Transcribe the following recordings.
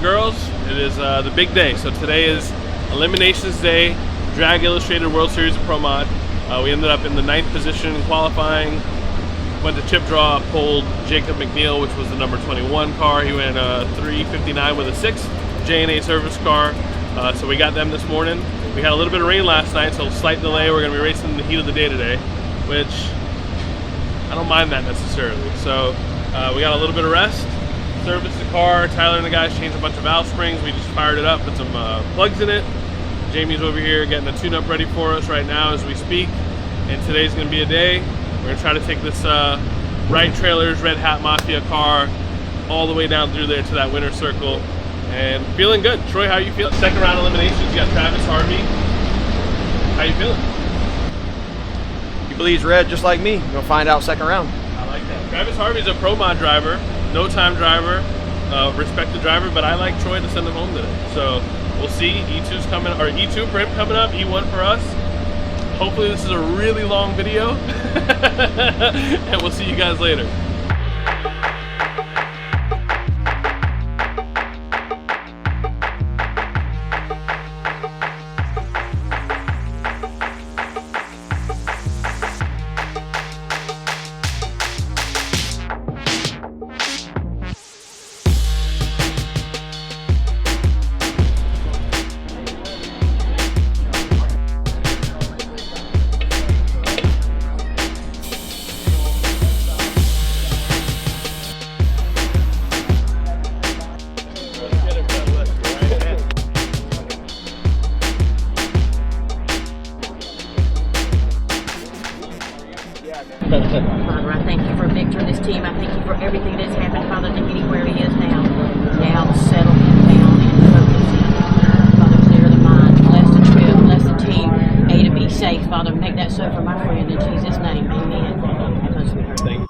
girls, it is the big day. So today is Eliminations Day, Drag Illustrated World Series of Pro Mod. We ended up in the 9th position in qualifying. Went to chip draw, pulled Jacob McNeil, which was the number 21 car. He went 359 with a 6 J&A service car. So we got them this morning. We had a little bit of rain last night, so slight delay. We're going to be racing in the heat of the day today, which I don't mind that necessarily. So we got a little bit of rest, serviced the car. Tyler and the guys changed a bunch of valve springs. We just fired it up, put some plugs in it. Jamie's over here getting a tune-up ready for us right now as we speak. And today's going to be a day. We're going to try to take this Wright Trailers Red Hat Mafia car all the way down through there to that winner's circle. And feeling good. Troy, how you feeling? Second round eliminations, you got Travis Harvey. How you feeling? He believes red just like me. We'll find out second round. I like that. Travis Harvey's a pro mod driver, no time driver, respected driver, but I like Troy to send him home today. So we'll see. E2's coming, or E2 for him coming up, E1 for us. Hopefully this is a really long video, and we'll see you guys later. Father, I thank you for Victor and his team. I thank you for everything that's happened, Father, to get him where he is now. Now settle him down and focus him. Father, clear the mind, bless the trip, bless the team, aid him be safe. Father, make that so for my friend in Jesus' name. Amen. Thank you.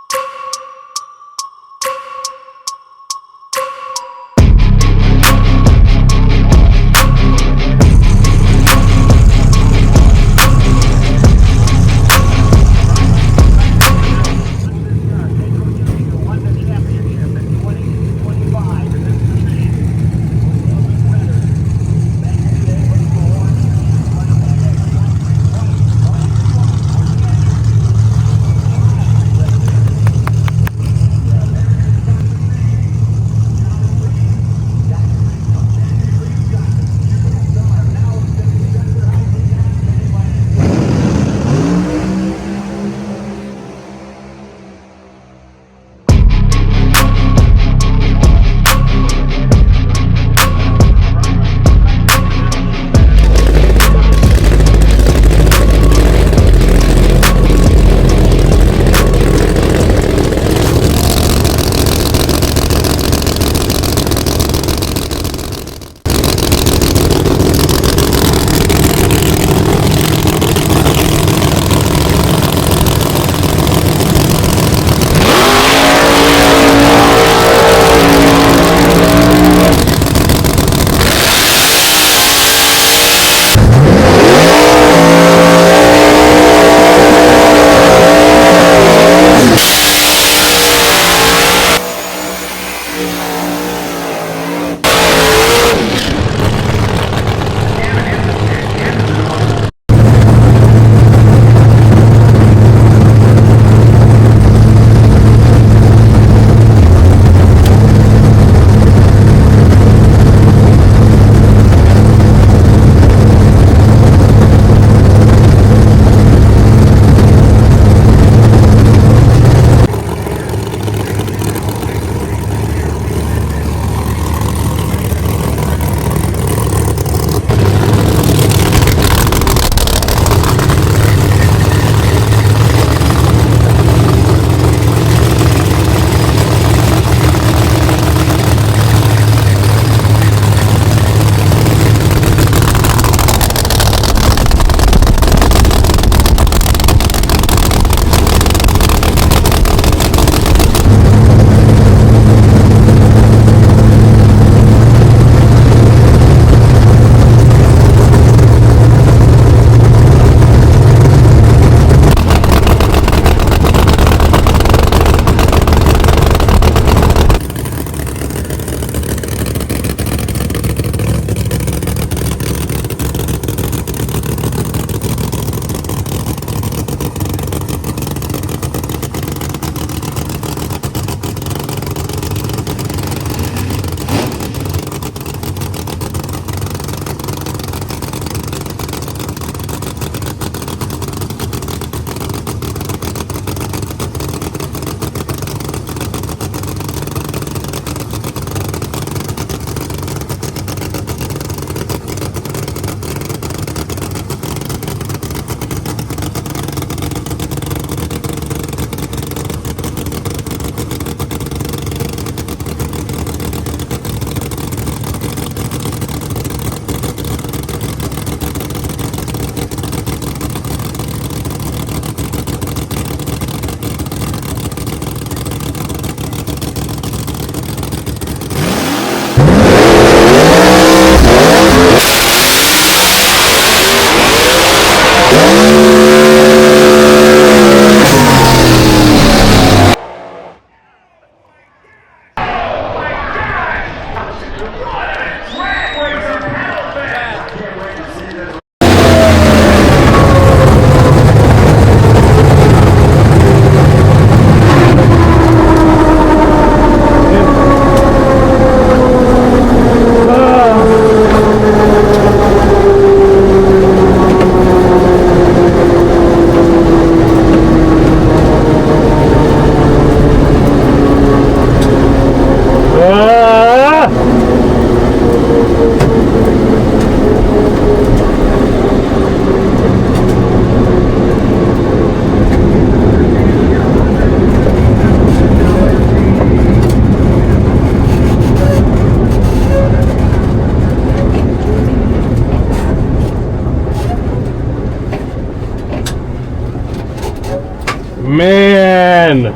Man!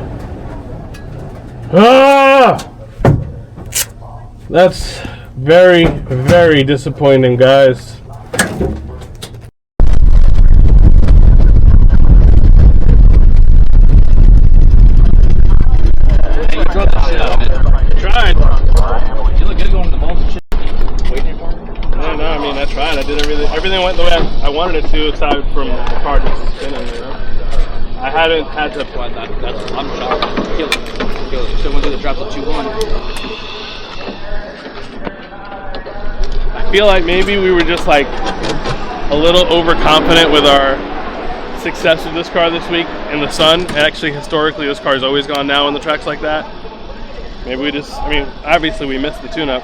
Ah! That's very, very disappointing, guys. Tried. You look good going to the balls and shit. Waiting for me? No, I mean, I tried. I did everything went the way I wanted it to, aside from the car just spinning, you know? I hadn't had to. I'm shocked. Kill it. Still went through the drops of 2-1. I feel like maybe we were just like a little overconfident with our success with this car this week in the sun. And actually, historically, this car's always gone down on the tracks like that. Maybe we just, I mean, obviously we missed the tune-up.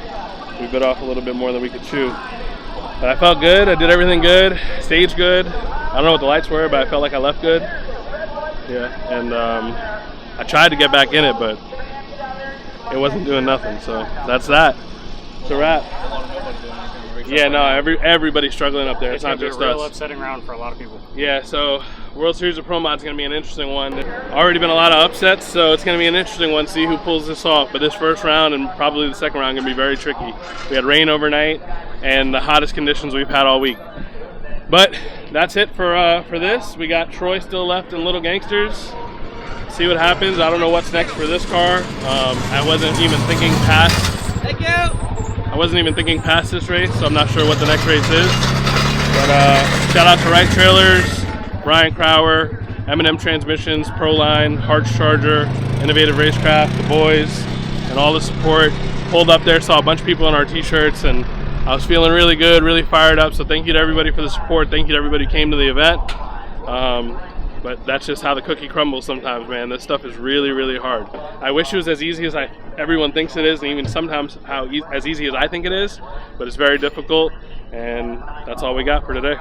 We bit off a little bit more than we could chew. But I felt good. I did everything good. Staged good. I don't know what the lights were, but I felt like I left good. Yeah, and I tried to get back in it, but it wasn't doing nothing. So that's that. It's a wrap. Yeah, no, everybody's struggling up there. It's not just us. It's a real upsetting round for a lot of people. Yeah, so World Series of Pro Mod is going to be an interesting one. Already been a lot of upsets, so it's going to be an interesting one to see who pulls this off. But this first round and probably the second round are going to be very tricky. We had rain overnight and the hottest conditions we've had all week. But that's it for this. We got Troy still left in Little Gangsters. See what happens. I don't know what's next for this car. I wasn't even thinking past. Thank you. I wasn't even thinking past this race, so I'm not sure what the next race is. But shout out to Right Trailers, Brian Crower, M&M Transmissions, Proline, Harch Charger, Innovative Racecraft, the boys, and all the support. Pulled up there, saw a bunch of people in our t-shirts, and I was feeling really good, really fired up. So thank you to everybody for the support. Thank you to everybody who came to the event. But that's just how the cookie crumbles sometimes, man. This stuff is really, really hard. I wish it was as easy as everyone thinks it is, and even sometimes as easy as I think it is, but it's very difficult, and that's all we got for today.